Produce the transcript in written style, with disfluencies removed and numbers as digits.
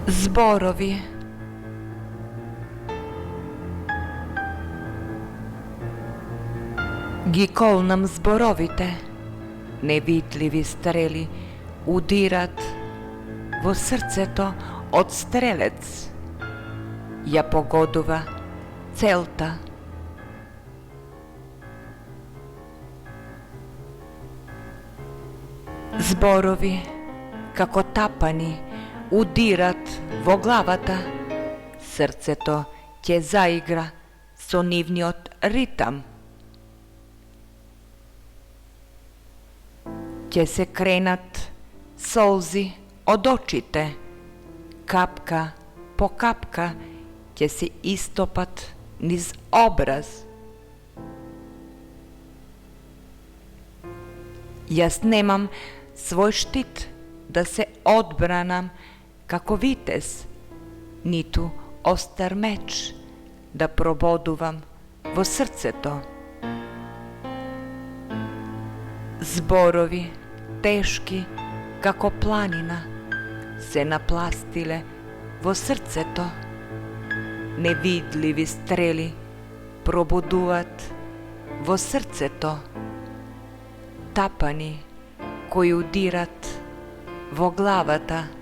Зборови. Ги колнам зборовите, невидливи стрели удират во срцето од стрелец, ја погодува целта. Зборови, како тапани, удират во главата, срцето ќе заигра со нивниот ритам. Ќе се кренат солзи од очите, капка по капка ќе се истопат низ образ. Јас немам свој штит да се одбранам како витез, ниту остар меч да прободувам во срцето. Зборови, тешки како планина, се напластиле во срцето. Невидливи стрели пробудуваат во срцето. Тапани кои удират во главата.